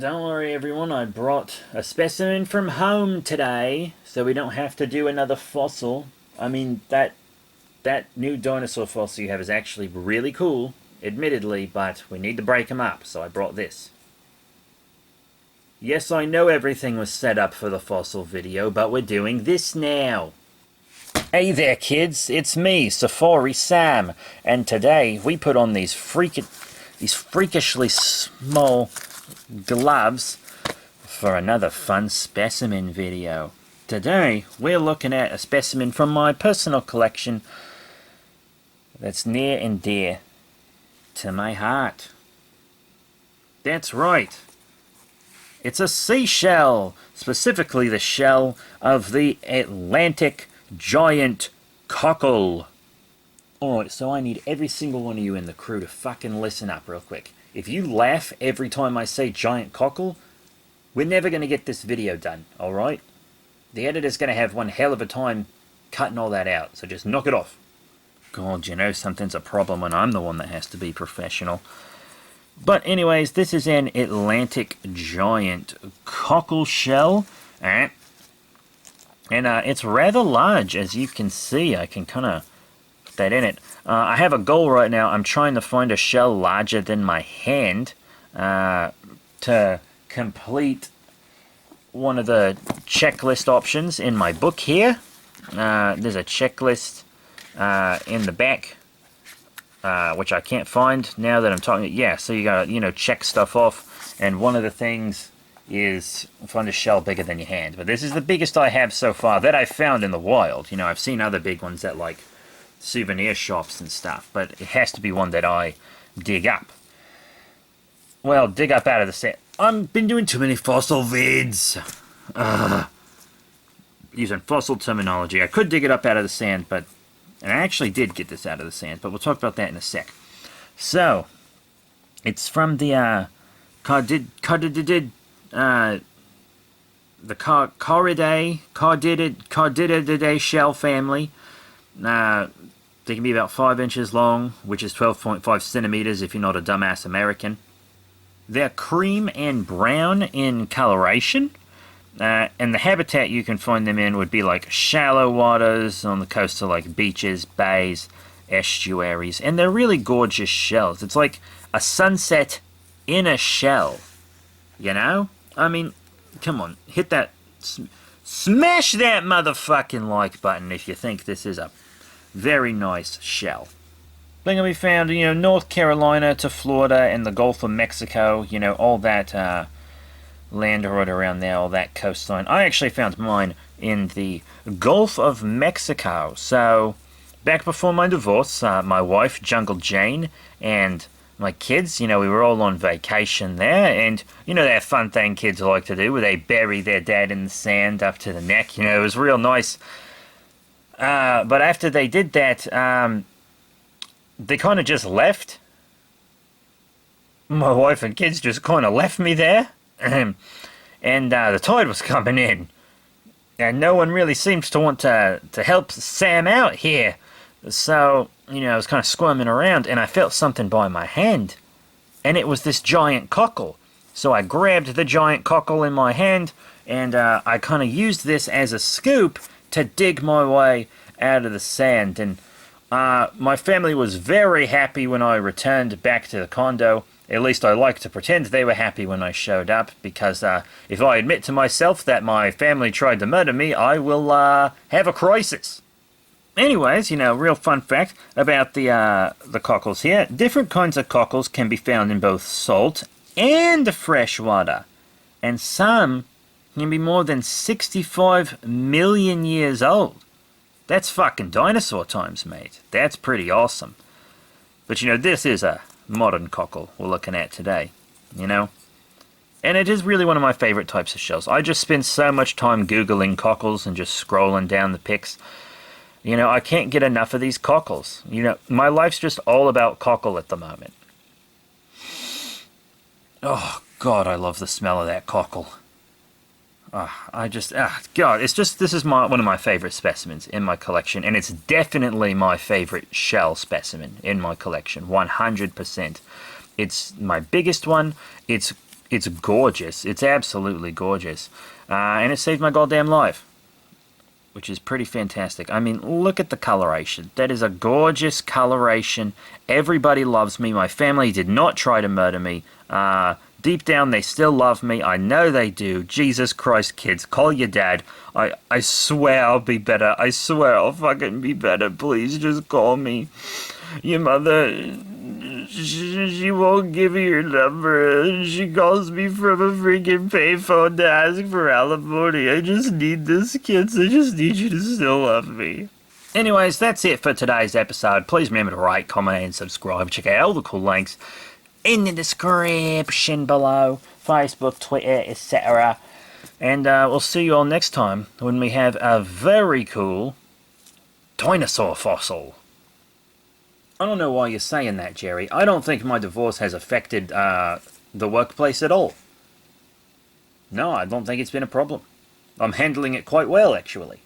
Don't worry, everyone. I brought a specimen from home today, so we don't have to do another fossil. I mean, that new dinosaur fossil you have is actually really cool, admittedly, but we need to break them up, so I brought this. Yes, I know everything was set up for the fossil video, but we're doing this now. Hey there, kids. It's me, Safari Sam, and today we put on these freakishly small gloves for another fun specimen video. Today we're looking at a specimen from my personal collection that's near and dear to my heart. That's right. It's a seashell, specifically the shell of the Atlantic giant cockle. Alright, so I need every single one of you in the crew to fucking listen up real quick. If you laugh every time I say giant cockle, we're never going to get this video done, alright? The editor's going to have one hell of a time cutting all that out, so just knock it off. God, you know something's a problem when I'm the one that has to be professional. But anyways, this is an Atlantic giant cockle shell. And it's rather large, as you can see. I can kind of put that in it. I have a goal right now. I'm trying to find a shell larger than my hand to complete one of the checklist options in my book here. There's a checklist in the back, which I can't find now that I'm talking. Yeah, so you gotta, check stuff off. And one of the things is find a shell bigger than your hand. But this is the biggest I have so far that I've found in the wild. I've seen other big ones at like souvenir shops and stuff, but it has to be one that I dig up. Well, dig up out of the sand. I've been doing too many fossil vids. Using fossil terminology. I could dig it up out of the sand, and I actually did get this out of the sand, but we'll talk about that in a sec. So, it's from the Cardidae shell family. They can be about 5 inches long, which is 12.5 centimeters if you're not a dumbass American. They're cream and brown in coloration, and the habitat you can find them in would be like shallow waters on the coast of like beaches, bays, estuaries, and they're really gorgeous shells. It's like a sunset in a shell, I mean, come on, hit that, smash that motherfucking like button if you think this is a very nice shell. They're going to be found, North Carolina to Florida and the Gulf of Mexico, all that land right around there, all that coastline. I actually found mine in the Gulf of Mexico. So, back before my divorce, my wife, Jungle Jane, and my kids, we were all on vacation there, and that fun thing kids like to do where they bury their dad in the sand up to the neck. It was real nice. But after they did that, they kind of just left. My wife and kids just kind of left me there. And the tide was coming in. And no one really seems to want to help Sam out here. So, I was kind of squirming around, and I felt something by my hand. And it was this giant cockle. So I grabbed the giant cockle in my hand, and I kind of used this as a scoop to dig my way out of the sand. And my family was very happy when I returned back to the condo. At least I like to pretend they were happy when I showed up, because if I admit to myself that my family tried to murder me, I will have a crisis. Anyways, real fun fact about the cockles here. Different kinds of cockles can be found in both salt and fresh water. And some can be more than 65 million years old. That's fucking dinosaur times, mate. That's pretty awesome. But this is a modern cockle we're looking at today, And it is really one of my favorite types of shells. I just spend so much time Googling cockles and just scrolling down the pics. I can't get enough of these cockles. My life's just all about cockle at the moment. Oh, God, I love the smell of that cockle. God, this is one of my favorite specimens in my collection, and it's definitely my favorite shell specimen in my collection, 100%. It's my biggest one. It's It's gorgeous. It's absolutely gorgeous. And it saved my goddamn life, which is pretty fantastic. I mean, look at the coloration. That is a gorgeous coloration. Everybody loves me. My family did not try to murder me. Deep down, they still love me. I know they do. Jesus Christ, kids, call your dad. I swear I'll be better. I swear I'll fucking be better. Please, just call me. Your mother, she won't give you your number. She calls me from a freaking payphone to ask for alimony. I just need this, kids. I just need you to still love me. Anyways, that's it for today's episode. Please remember to rate, comment, and subscribe. Check out all the cool links in the description below. Facebook, Twitter, etc. And we'll see you all next time when we have a very cool dinosaur fossil. I don't know why you're saying that, Jerry. I don't think my divorce has affected the workplace at all. No, I don't think it's been a problem. I'm handling it quite well, actually.